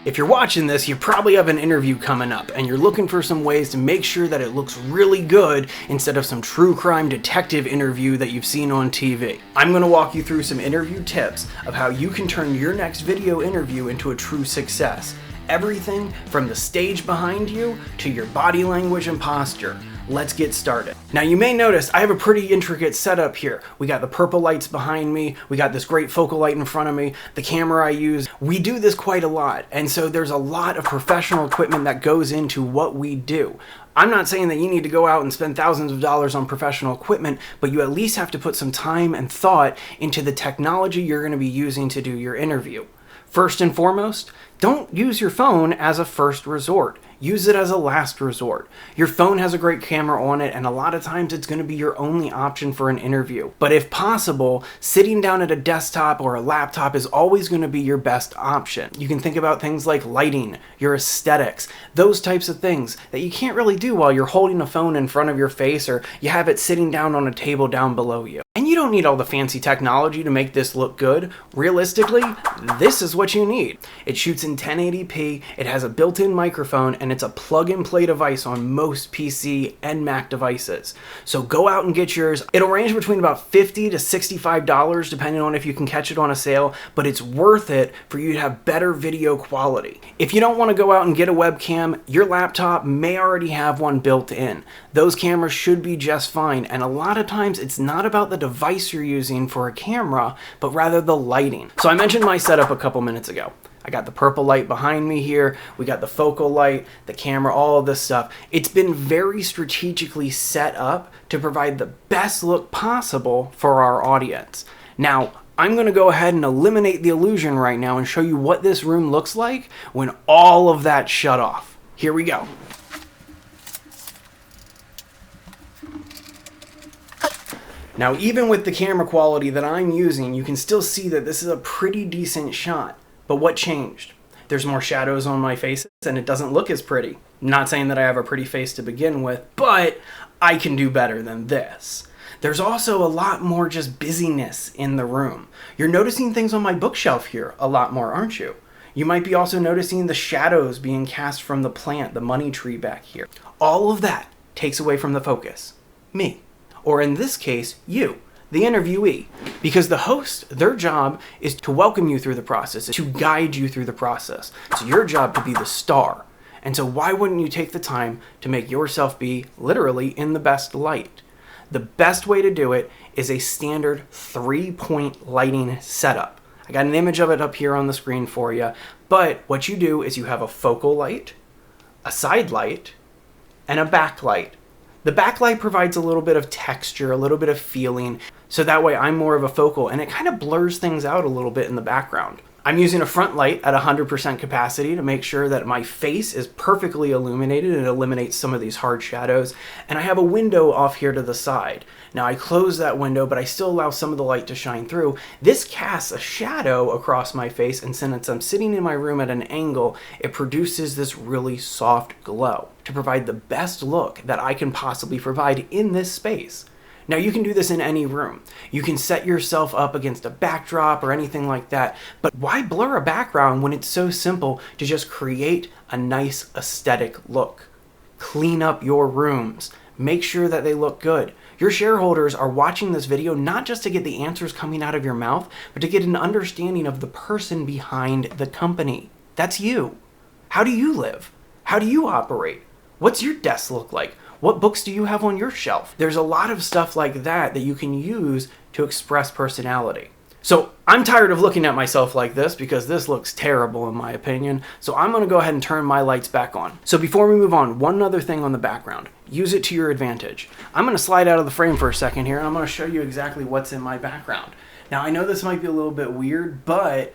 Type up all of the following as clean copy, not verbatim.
If you're watching this, you probably have an interview coming up and you're looking for some ways to make sure that it looks really good instead of some true crime detective interview that you've seen on TV. I'm going to walk you through some interview tips of how you can turn your next video interview into a true success. Everything from the stage behind you to your body language and posture. Let's get started. Now you may notice I have a pretty intricate setup here. We got the purple lights behind me, we got this great focal light in front of me, the camera I use. We do this quite a lot, and so there's a lot of professional equipment that goes into what we do. I'm not saying that you need to go out and spend thousands of dollars on professional equipment, but you at least have to put some time and thought into the technology you're going to be using to do your interview. First and foremost, don't use your phone as a first resort. Use it as a last resort. Your phone has a great camera on it, and a lot of times it's going to be your only option for an interview. But if possible, sitting down at a desktop or a laptop is always going to be your best option. You can think about things like lighting, your aesthetics, those types of things that you can't really do while you're holding a phone in front of your face or you have it sitting down on a table down below you. And you don't need all the fancy technology to make this look good. Realistically, this is what you need. It shoots in 1080p, it has a built-in microphone, and it's a plug-and-play device on most PC and Mac devices. So go out and get yours. It'll range between about $50 to $65 depending on if you can catch it on a sale, but it's worth it for you to have better video quality. If you don't want to go out and get a webcam, your laptop may already have one built in. Those cameras should be just fine, and a lot of times it's not about the device you're using for a camera, but rather the lighting. So I mentioned my setup a couple minutes ago. I got the purple light behind me here, we got the focal light, the camera, all of this stuff. It's been very strategically set up to provide the best look possible for our audience. Now, I'm going to go ahead and eliminate the illusion right now and show you what this room looks like when all of that shut off. Here we go. Now, even with the camera quality that I'm using, you can still see that this is a pretty decent shot. But what changed? There's more shadows on my face and it doesn't look as pretty. Not saying that I have a pretty face to begin with, but I can do better than this. There's also a lot more just busyness in the room. You're noticing things on my bookshelf here a lot more, aren't you? You might be also noticing the shadows being cast from the plant, the money tree back here. All of that takes away from the focus. Me. Or in this case, you, the interviewee. Because the host, their job is to welcome you through the process, to guide you through the process. It's your job to be the star. And so why wouldn't you take the time to make yourself be literally in the best light? The best way to do it is a standard 3-point lighting setup. I got an image of it up here on the screen for you. But what you do is you have a focal light, a side light, and a backlight. The backlight provides a little bit of texture, a little bit of feeling, so that way I'm more of a focal and it kind of blurs things out a little bit in the background. I'm using a front light at 100% capacity to make sure that my face is perfectly illuminated and eliminates some of these hard shadows. And I have a window off here to the side. Now I close that window, but I still allow some of the light to shine through. This casts a shadow across my face, and since I'm sitting in my room at an angle, it produces this really soft glow to provide the best look that I can possibly provide in this space. Now you can do this in any room. You can set yourself up against a backdrop or anything like that, but why blur a background when it's so simple to just create a nice aesthetic look? Clean up your rooms. Make sure that they look good. Your shareholders are watching this video not just to get the answers coming out of your mouth, but to get an understanding of the person behind the company. That's you. How do you live? How do you operate? What's your desk look like? What books do you have on your shelf? There's a lot of stuff like that that you can use to express personality. So I'm tired of looking at myself like this because this looks terrible in my opinion. So I'm going to go ahead and turn my lights back on. So before we move on, one other thing on the background. Use it to your advantage. I'm going to slide out of the frame for a second here and I'm going to show you exactly what's in my background. Now I know this might be a little bit weird, but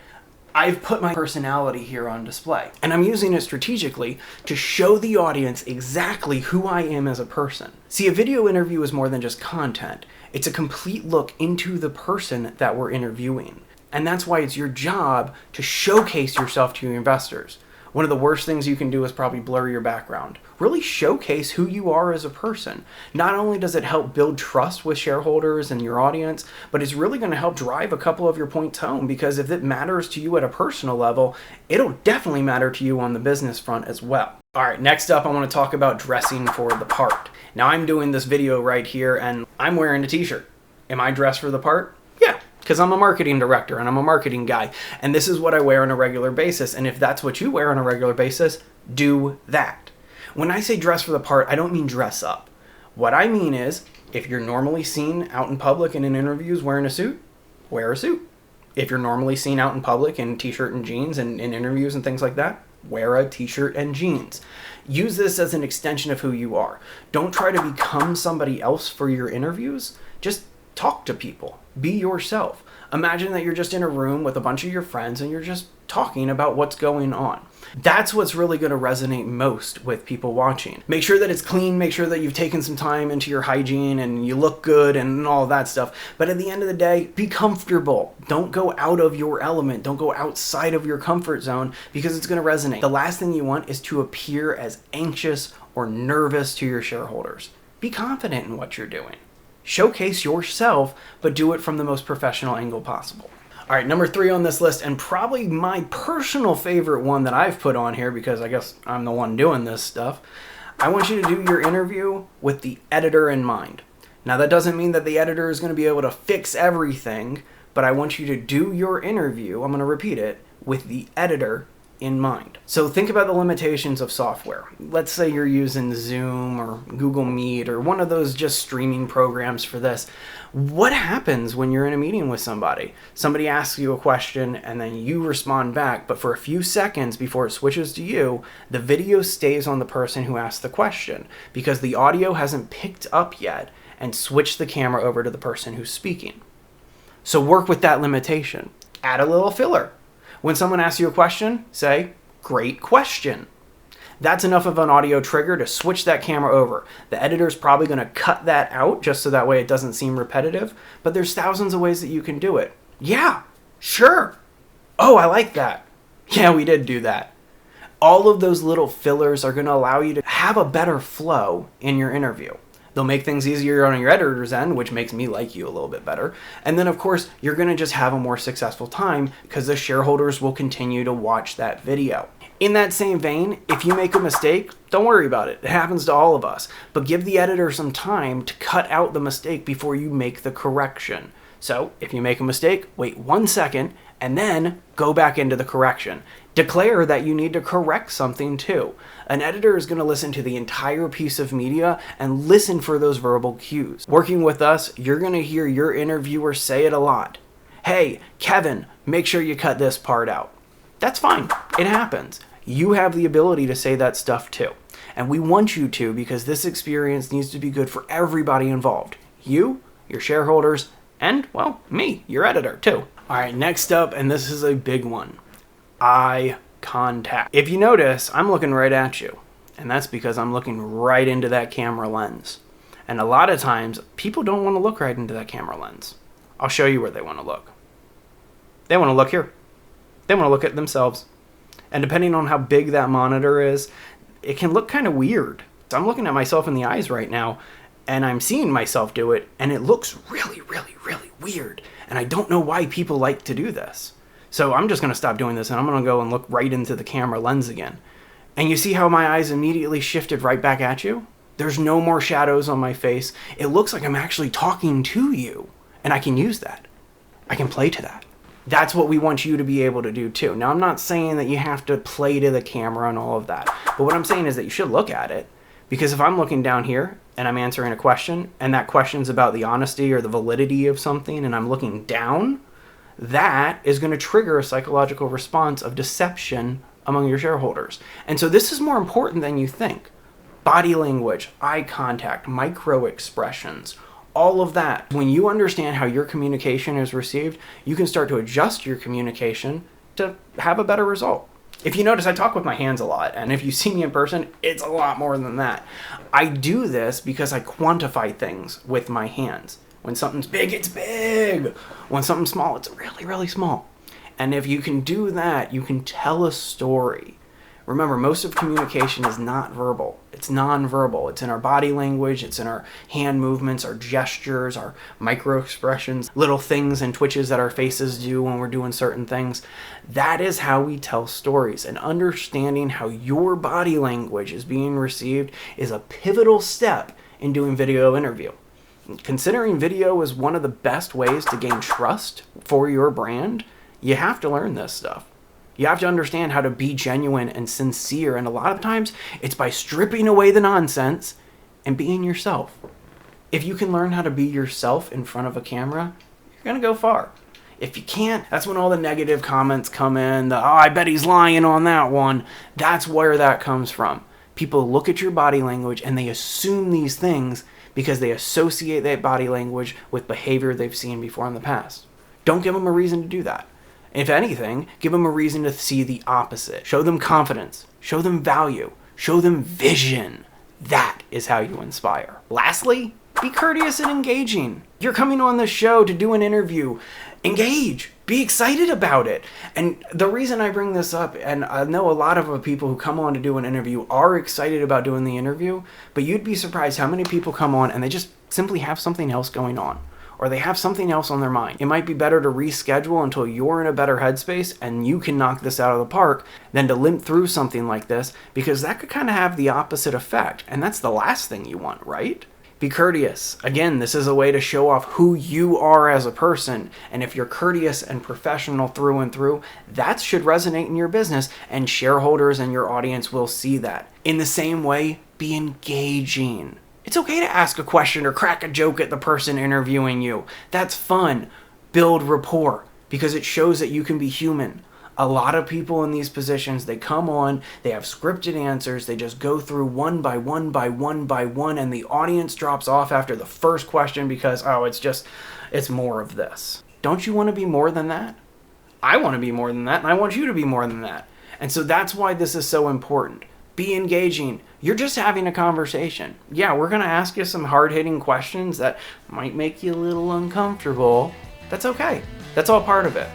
I've put my personality here on display, and I'm using it strategically to show the audience exactly who I am as a person. See, a video interview is more than just content. It's a complete look into the person that we're interviewing. And that's why it's your job to showcase yourself to your investors. One of the worst things you can do is probably blur your background. Really showcase who you are as a person. Not only does it help build trust with shareholders and your audience, but it's really going to help drive a couple of your points home, because if it matters to you at a personal level, it'll definitely matter to you on the business front as well. All right, next up, I want to talk about dressing for the part. Now, I'm doing this video right here and I'm wearing a t-shirt. Am I dressed for the part? Yeah, because I'm a marketing director and I'm a marketing guy. And this is what I wear on a regular basis. And if that's what you wear on a regular basis, do that. When I say dress for the part, I don't mean dress up. What I mean is, if you're normally seen out in public and in interviews wearing a suit, wear a suit. If you're normally seen out in public in t-shirt and jeans and in interviews and things like that, wear a t-shirt and jeans. Use this as an extension of who you are. Don't try to become somebody else for your interviews. Just talk to people. Be yourself. Imagine that you're just in a room with a bunch of your friends and you're just talking about what's going on. That's what's really going to resonate most with people watching. Make sure that it's clean, make sure that you've taken some time into your hygiene and you look good and all that stuff. But at the end of the day, be comfortable. Don't go out of your element. Don't go outside of your comfort zone, because it's going to resonate. The last thing you want is to appear as anxious or nervous to your shareholders. Be confident in what you're doing. Showcase yourself, but do it from the most professional angle possible. All right, number 3 on this list, and probably my personal favorite one that I've put on here, because I guess I'm the one doing this stuff. I want you to do your interview with the editor in mind. Now, that doesn't mean that the editor is going to be able to fix everything, but I want you to do your interview, I'm going to repeat it, with the editor in mind. So think about the limitations of software. Let's say you're using Zoom or Google Meet or one of those just streaming programs for this. What happens when you're in a meeting with somebody? Somebody asks you a question and then you respond back, but for a few seconds before it switches to you, the video stays on the person who asked the question because the audio hasn't picked up yet and switched the camera over to the person who's speaking. So work with that limitation. Add a little filler. When someone asks you a question, say, "Great question." That's enough of an audio trigger to switch that camera over. The editor's probably going to cut that out just so that way it doesn't seem repetitive, but there's thousands of ways that you can do it. Yeah, sure. Oh, I like that. Yeah, we did do that. All of those little fillers are going to allow you to have a better flow in your interview. They'll make things easier on your editor's end, which makes me like you a little bit better. And then, of course, you're going to just have a more successful time because the shareholders will continue to watch that video. In that same vein, if you make a mistake, don't worry about it. It happens to all of us. But give the editor some time to cut out the mistake before you make the correction. So if you make a mistake, wait 1 second and then go back into the correction. Declare that you need to correct something too. An editor is going to listen to the entire piece of media and listen for those verbal cues. Working with us, you're going to hear your interviewer say it a lot. "Hey, Kevin, make sure you cut this part out." That's fine. It happens. You have the ability to say that stuff too. And we want you to, because this experience needs to be good for everybody involved. You, your shareholders, and, well, me, your editor too. All right, next up, and this is a big one. Eye contact. If you notice, I'm looking right at you, and that's because I'm looking right into that camera lens. And a lot of times, people don't want to look right into that camera lens. I'll show you where they want to look. They want to look here. They want to look at themselves. And depending on how big that monitor is, it can look kind of weird. So I'm looking at myself in the eyes right now, and I'm seeing myself do it, and it looks really, really, really weird. And I don't know why people like to do this. So I'm just going to stop doing this, and I'm going to go and look right into the camera lens again. And you see how my eyes immediately shifted right back at you? There's no more shadows on my face. It looks like I'm actually talking to you, and I can use that. I can play to that. That's what we want you to be able to do too. Now, I'm not saying that you have to play to the camera and all of that, but what I'm saying is that you should look at it, because if I'm looking down here and I'm answering a question, and that question's about the honesty or the validity of something, and I'm looking down, that is going to trigger a psychological response of deception among your shareholders. And so this is more important than you think. Body language, eye contact, micro expressions, all of that. When you understand how your communication is received, you can start to adjust your communication to have a better result. If you notice, I talk with my hands a lot, and if you see me in person, it's a lot more than that. I do this because I quantify things with my hands. When something's big, it's big. When something's small, it's really, really small. And if you can do that, you can tell a story Remember, most of communication is not verbal. It's non-verbal. It's in our body language. It's in our hand movements, our gestures, our micro expressions, little things and twitches that our faces do when we're doing certain things. That is how we tell stories. And understanding how your body language is being received is a pivotal step in doing video interview. Considering video is one of the best ways to gain trust for your brand, you have to learn this stuff. You have to understand how to be genuine and sincere, and a lot of times it's by stripping away the nonsense and being yourself. If you can learn how to be yourself in front of a camera, you're going to go far. If you can't, that's when all the negative comments come in, I bet he's lying on that one. That's where that comes from. People look at your body language and they assume these things because they associate that body language with behavior they've seen before in the past. Don't give them a reason to do that. If anything, give them a reason to see the opposite. Show them confidence. Show them value. Show them vision. That is how you inspire. Lastly, be courteous and engaging. You're coming on this show to do an interview. Engage. Be excited about it. And the reason I bring this up, and I know a lot of people who come on to do an interview are excited about doing the interview, but you'd be surprised how many people come on and they just simply have something else going on. Or they have something else on their mind. It might be better to reschedule until you're in a better headspace and you can knock this out of the park than to limp through something like this, because that could kind of have the opposite effect. And that's the last thing you want, right? Be courteous. Again, this is a way to show off who you are as a person. And if you're courteous and professional through and through, that should resonate in your business, and shareholders and your audience will see that. In the same way, be engaging. It's okay to ask a question or crack a joke at the person interviewing you. That's fun. Build rapport, because it shows that you can be human. A lot of people in these positions, they come on, they have scripted answers, they just go through one by one by one by one, and the audience drops off after the first question because, it's more of this. Don't you want to be more than that? I want to be more than that, and I want you to be more than that. And so that's why this is so important. Be engaging. You're just having a conversation. Yeah, we're going to ask you some hard-hitting questions that might make you a little uncomfortable. That's okay. That's all part of it.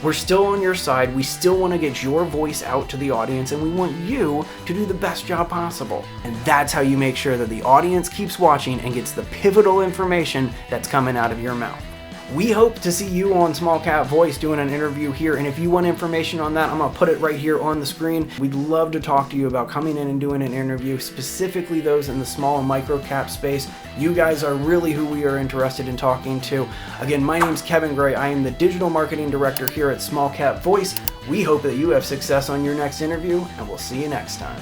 We're still on your side. We still want to get your voice out to the audience, and we want you to do the best job possible. And that's how you make sure that the audience keeps watching and gets the pivotal information that's coming out of your mouth. We hope to see you on SmallCapVoice doing an interview here, and if you want information on that, I'm going to put it right here on the screen. We'd love to talk to you about coming in and doing an interview, specifically those in the small and micro cap space. You guys are really who we are interested in talking to. Again, my name's Kevin Gray. I am the Digital Marketing Director here at SmallCapVoice. We hope that you have success on your next interview, and we'll see you next time.